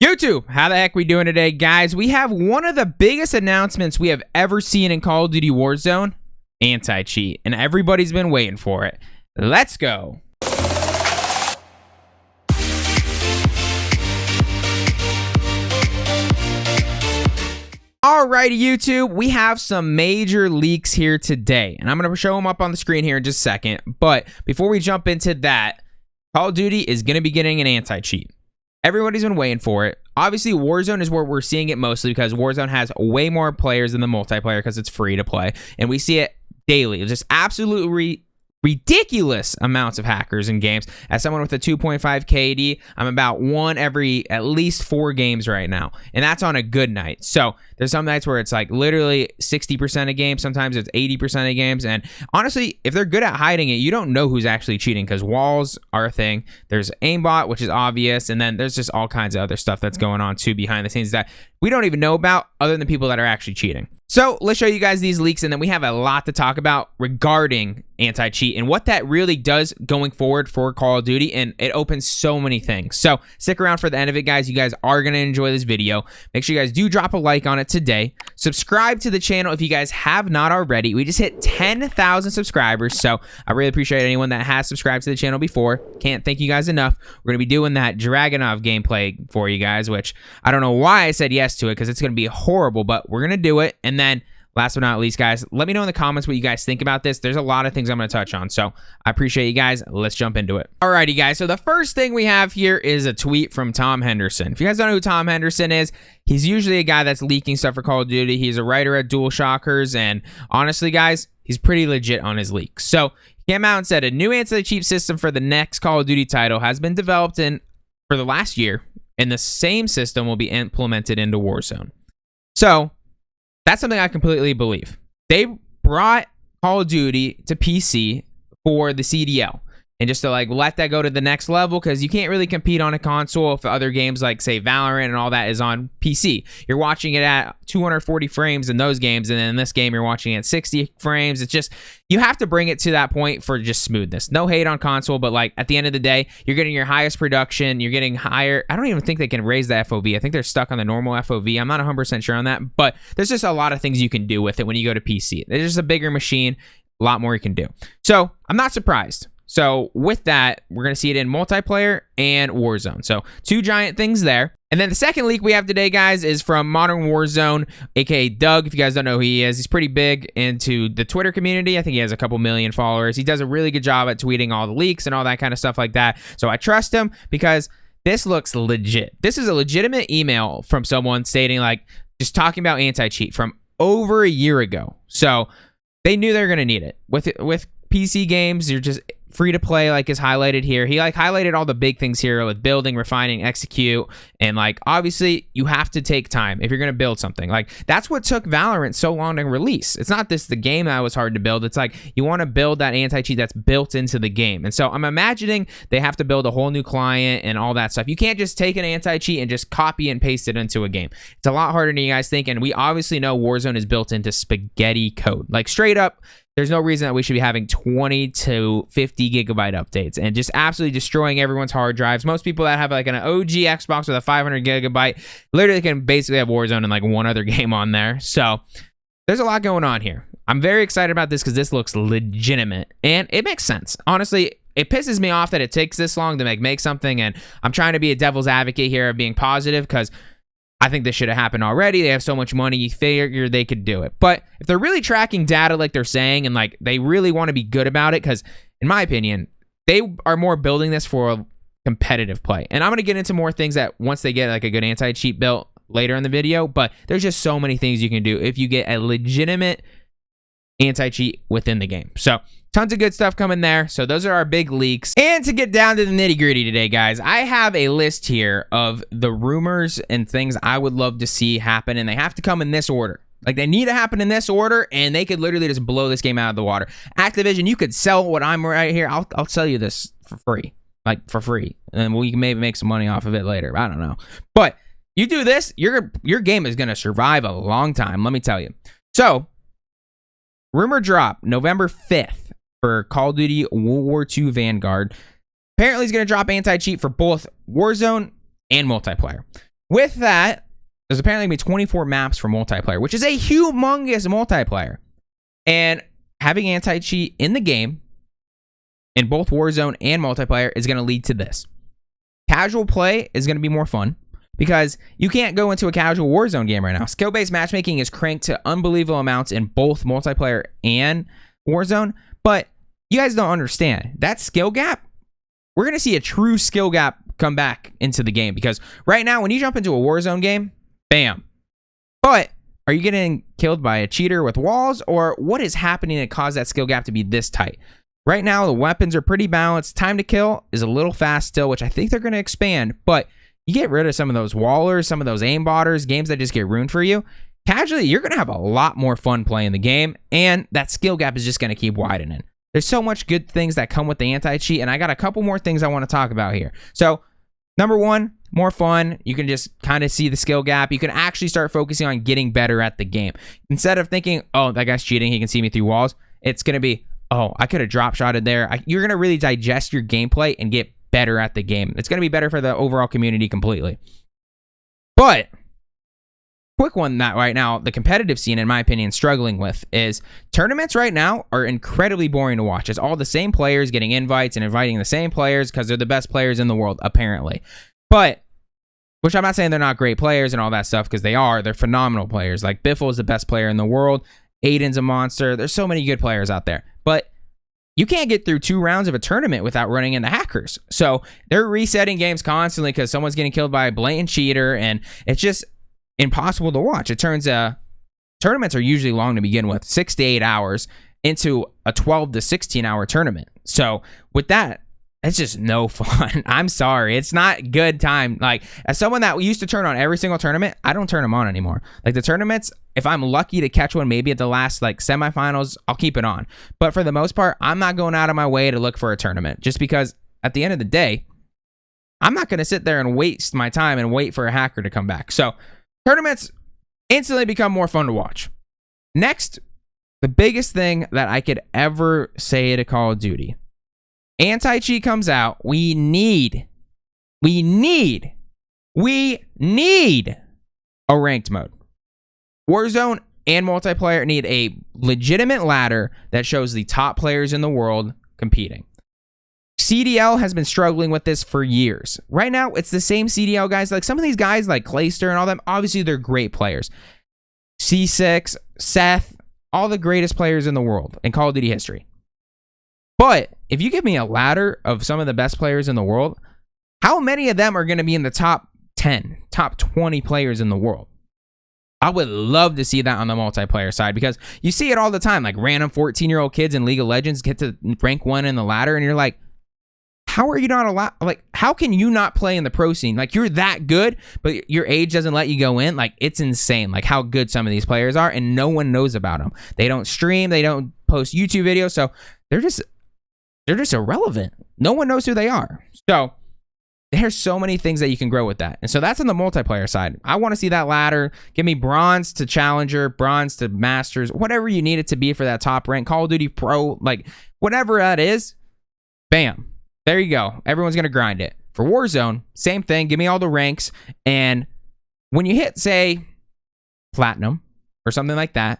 YouTube, how the heck we doing today, guys? We have one of the biggest announcements we have ever seen in Call of Duty Warzone, Anti-Cheat, and everybody's been waiting for it. Let's go. Alrighty, YouTube, we have some major leaks here today, and I'm going to show them up on the screen here in just a second. But before we jump into that, Call of Duty is going to be getting an anti-cheat. Everybody's been waiting for it. Obviously, Warzone is where we're seeing it mostly because Warzone has way more players than the multiplayer because it's free to play. And we see it daily. It's just absolutely ridiculous amounts of hackers in games. As someone with a 2.5 KD, I'm about one every at least 4 games right now. And that's on a good night. So there's some nights where it's like literally 60% of games. Sometimes it's 80% of games. And honestly, if they're good at hiding it, you don't know who's actually cheating because walls are a thing. There's aimbot, which is obvious. And then there's just all kinds of other stuff that's going on too behind the scenes that we don't even know about other than the people that are actually cheating. So let's show you guys these leaks, and then we have a lot to talk about regarding anti-cheat and what that really does going forward for Call of Duty, and it opens so many things. So stick around for the end of it, guys. You guys are going to enjoy this video. Make sure you guys do drop a like on it today. Subscribe to the channel if you guys have not already. We just hit 10,000 subscribers, so I really appreciate anyone that has subscribed to the channel before. Can't thank you guys enough. We're going to be doing that Dragunov gameplay for you guys, which I don't know why I said yes to it because it's going to be horrible, but we're going to do it. And then last but not least, guys, let me know in the comments what you guys think about this. There's a lot of things I'm going to touch on, so I appreciate you guys. Let's jump into it. Alrighty, guys, so the first thing we have here is a tweet from Tom Henderson. If you guys don't know who Tom Henderson is, he's usually a guy that's leaking stuff for Call of Duty. He's a writer at DualShockers, and honestly, guys, he's pretty legit on his leaks. So he came out and said a new anti-cheat system for the next Call of Duty title has been developed for the last year, and the same system will be implemented into Warzone. So that's something I completely believe. They brought Call of Duty to PC for the CDL. And just to like let that go to the next level, because you can't really compete on a console if other games like say Valorant and all that is on PC. You're watching it at 240 frames in those games, and then in this game you're watching it at 60 frames. It's just, you have to bring it to that point for just smoothness. No hate on console, but like at the end of the day, you're getting your highest production, you're getting higher. I don't even think they can raise the FOV. I think they're stuck on the normal FOV. I'm not 100% sure on that, but there's just a lot of things you can do with it when you go to PC. It's just a bigger machine, a lot more you can do. So I'm not surprised. So with that, we're going to see it in multiplayer and Warzone. So 2 giant things there. And then the second leak we have today, guys, is from Modern Warzone, aka Doug. If you guys don't know who he is, he's pretty big into the Twitter community. I think he has a couple million followers. He does a really good job at tweeting all the leaks and all that kind of stuff like that. So I trust him because this looks legit. This is a legitimate email from someone stating like, just talking about anti-cheat from over a year ago. So they knew they were going to need it. With PC games, you're just free to play, like is highlighted here. He like highlighted all the big things here with building, refining, execute, and like obviously you have to take time if you're gonna build something. Like that's what took Valorant so long to release. It's not the game that was hard to build. It's like you want to build that anti-cheat that's built into the game. And so I'm imagining they have to build a whole new client and all that stuff. You can't just take an anti-cheat and just copy and paste it into a game. It's a lot harder than you guys think, and we obviously know Warzone is built into spaghetti code. Like straight up, there's no reason that we should be having 20 to 50 gigabyte updates and just absolutely destroying everyone's hard drives. Most people that have like an OG Xbox with a 500 gigabyte literally can basically have Warzone and like one other game on there. So there's a lot going on here. I'm very excited about this because this looks legitimate and it makes sense. Honestly, it pisses me off that it takes this long to make something, and I'm trying to be a devil's advocate here of being positive because I think this should have happened already. They have so much money, you figure they could do it. But if they're really tracking data like they're saying, and like they really want to be good about it, because in my opinion, they are more building this for competitive play. And I'm going to get into more things that once they get like a good anti-cheat built later in the video, but there's just so many things you can do if you get a legitimate anti-cheat within the game. So tons of good stuff coming there. So those are our big leaks. And to get down to the nitty gritty today, guys, I have a list here of the rumors and things I would love to see happen, and they have to come in this order. Like they need to happen in this order, and they could literally just blow this game out of the water. Activision, you could sell what I'm right here. I'll sell you this for free, like for free, and we can maybe make some money off of it later. I don't know, but you do this, your game is gonna survive a long time. Let me tell you. So, rumor drop November 5th. For Call of Duty World War II Vanguard. Apparently, he's going to drop anti-cheat for both Warzone and multiplayer. With that, there's apparently going to be 24 maps for multiplayer, which is a humongous multiplayer. And having anti-cheat in the game, in both Warzone and multiplayer, is going to lead to this. Casual play is going to be more fun because you can't go into a casual Warzone game right now. Skill-based matchmaking is cranked to unbelievable amounts in both multiplayer and Warzone, but you guys don't understand. That skill gap, we're going to see a true skill gap come back into the game because right now when you jump into a Warzone game, bam. But are you getting killed by a cheater with walls, or what is happening to cause that skill gap to be this tight? Right now, the weapons are pretty balanced. Time to kill is a little fast still, which I think they're going to expand, but you get rid of some of those wallers, some of those aimbotters, games that just get ruined for you. Casually, you're going to have a lot more fun playing the game, and that skill gap is just going to keep widening. There's so much good things that come with the anti-cheat, and I got a couple more things I want to talk about here. So, number one, more fun. You can just kind of see the skill gap. You can actually start focusing on getting better at the game. Instead of thinking, oh, that guy's cheating, he can see me through walls, it's going to be, oh, I could have drop shotted there. You're going to really digest your gameplay and get better at the game. It's going to be better for the overall community completely. But, quick one that right now, the competitive scene, in my opinion, struggling with is tournaments right now are incredibly boring to watch. It's all the same players getting invites and inviting the same players because they're the best players in the world, apparently. But, which I'm not saying they're not great players and all that stuff because they are. They're phenomenal players. Like, Biffle is the best player in the world. Aiden's a monster. There's so many good players out there. But you can't get through 2 rounds of a tournament without running into hackers. So they're resetting games constantly because someone's getting killed by a blatant cheater, and it's just impossible to watch. It turns tournaments are usually long to begin with, 6 to 8 hours into a 12 to 16 hour tournament. So with that, it's just no fun. I'm sorry. It's not good time. Like, as someone that used to turn on every single tournament, I don't turn them on anymore. Like, the tournaments, if I'm lucky to catch one, maybe at the last, like, semifinals, I'll keep it on. But for the most part, I'm not going out of my way to look for a tournament just because at the end of the day, I'm not going to sit there and waste my time and wait for a hacker to come back. So, tournaments instantly become more fun to watch. Next, the biggest thing that I could ever say to Call of Duty. Anti-cheat comes out. We need a ranked mode. Warzone and multiplayer need a legitimate ladder that shows the top players in the world competing. CDL has been struggling with this for years. Right now, it's the same CDL guys. Like, some of these guys, like Clayster and all them, obviously they're great players. C6, Seth, all the greatest players in the world in Call of Duty history. But if you give me a ladder of some of the best players in the world, how many of them are going to be in the top 10, top 20 players in the world? I would love to see that on the multiplayer side because you see it all the time. Like, random 14-year-old kids in League of Legends get to rank 1 in the ladder, and you're like, how are you not allowed? Like, how can you not play in the pro scene? Like, you're that good, but your age doesn't let you go in. Like, it's insane, like, how good some of these players are, and no one knows about them. They don't stream. They don't post YouTube videos, so they're just irrelevant. No one knows who they are. So there's so many things that you can grow with that. And so that's on the multiplayer side. I want to see that ladder. Give me bronze to challenger, bronze to masters, whatever you need it to be for that top rank. Call of Duty Pro, like, whatever that is, bam. There you go. Everyone's going to grind it. For Warzone, same thing. Give me all the ranks. And when you hit, say, platinum or something like that,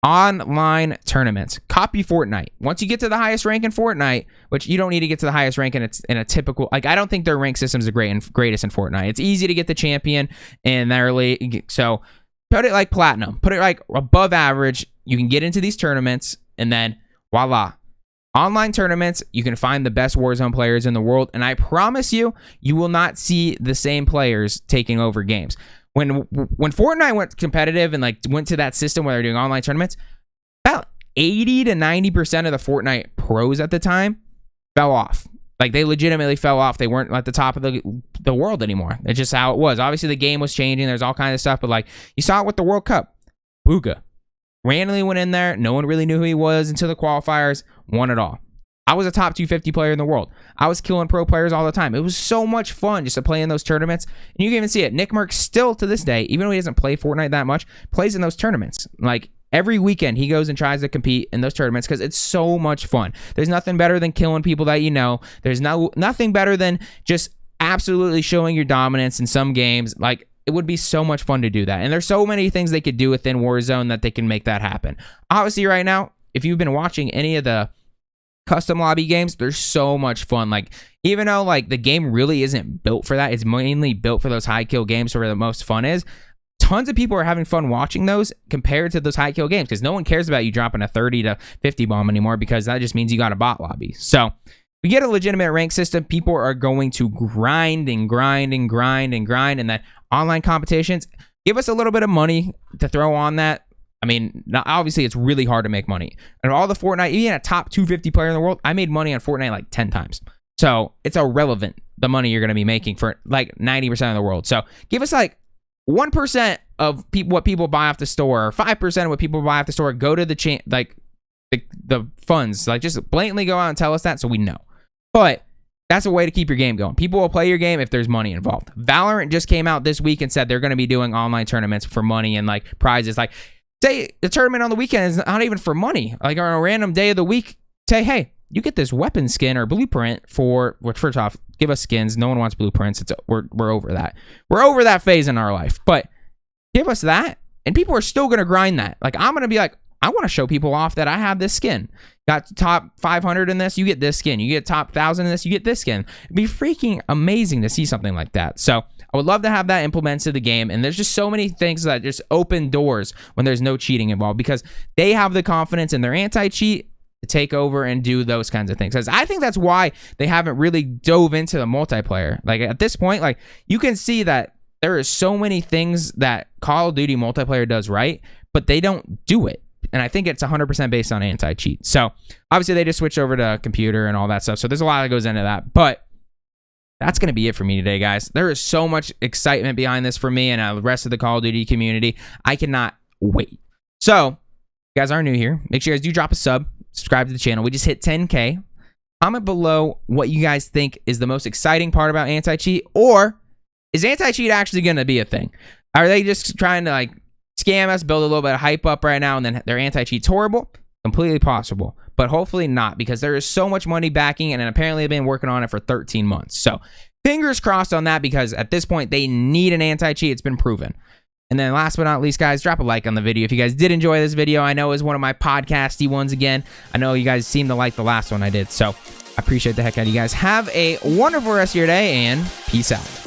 online tournaments, copy Fortnite. Once you get to the highest rank in Fortnite, which you don't need to get to the highest rank in a typical, like, I don't think their rank system is the greatest in Fortnite. It's easy to get the champion in their league. So put it like platinum, put it like above average. You can get into these tournaments, and then voila. Online tournaments, you can find the best Warzone players in the world, and I promise you, you will not see the same players taking over games. When Fortnite went competitive and, like, went to that system where they're doing online tournaments, about 80 to 90% of the Fortnite pros at the time fell off. Like, they legitimately fell off. They weren't at the top of the world anymore. It's just how it was. Obviously, the game was changing. There's all kinds of stuff, but, like, you saw it with the World Cup. Puka randomly went in there. No one really knew who he was until the qualifiers. Won it all. I was a top 250 player in the world. I was killing pro players all the time. It was so much fun just to play in those tournaments. And you can even see it. Nick Merck still to this day, even though he doesn't play Fortnite that much, plays in those tournaments. Like, every weekend he goes and tries to compete in those tournaments because it's so much fun. There's nothing better than killing people that you know. There's nothing better than just absolutely showing your dominance in some games. Like, it would be so much fun to do that. And there's so many things they could do within Warzone that they can make that happen. Obviously, right now, if you've been watching any of the custom lobby games, there's so much fun. Like, even though like the game really isn't built for that, it's mainly built for those high kill games where the most fun is. Tons of people are having fun watching those compared to those high kill games, because no one cares about you dropping a 30 to 50 bomb anymore, because that just means you got a bot lobby. So we get a legitimate rank system. People are going to grind and grind and grind and grind, and that online competitions give us a little bit of money to throw on that. I mean, obviously, it's really hard to make money. And all the Fortnite, even a top 250 player in the world, I made money on Fortnite like 10 times. So it's irrelevant, the money you're going to be making for like 90% of the world. So give us like 1% of what people buy off the store, or 5% of what people buy off the store. Go to the the funds. Like, just blatantly go out and tell us that so we know. But that's a way to keep your game going. People will play your game if there's money involved. Valorant just came out this week and said they're going to be doing online tournaments for money and like prizes. Like, say the tournament on the weekend is not even for money. Like, on a random day of the week, say, hey, you get this weapon skin or blueprint for, which first off, give us skins. No one wants blueprints. We're over that. We're over that phase in our life. But give us that, and people are still going to grind that. Like, I'm going to be like, I want to show people off that I have this skin. Got top 500 in this, you get this skin. You get top 1,000 in this, you get this skin. It'd be freaking amazing to see something like that. So I would love to have that implemented to the game. And there's just so many things that just open doors when there's no cheating involved, because they have the confidence in their anti-cheat to take over and do those kinds of things. Because I think that's why they haven't really dove into the multiplayer. Like, at this point, like, you can see that there is so many things that Call of Duty multiplayer does right, but they don't do it. And I think it's 100% based on anti-cheat. So obviously they just switched over to computer and all that stuff. So there's a lot that goes into that. But that's going to be it for me today, guys. There is so much excitement behind this for me and the rest of the Call of Duty community. I cannot wait. So, if you guys are new here, make sure you guys do drop a sub, subscribe to the channel. We just hit 10K. Comment below what you guys think is the most exciting part about anti-cheat, or is anti-cheat actually going to be a thing? Are they just trying to like scam us, build a little bit of hype up right now, and then their anti-cheat's horrible? Completely possible, but hopefully not, because there is so much money backing, and apparently they've been working on it for 13 months. So fingers crossed on that, because at this point they need an anti-cheat. It's been proven. And then last but not least, guys, drop a like on the video if you guys did enjoy this video. I know it was one of my podcasty ones again. I know you guys seem to like the last one I did, so I appreciate the heck out of you guys. Have a wonderful rest of your day, and peace out.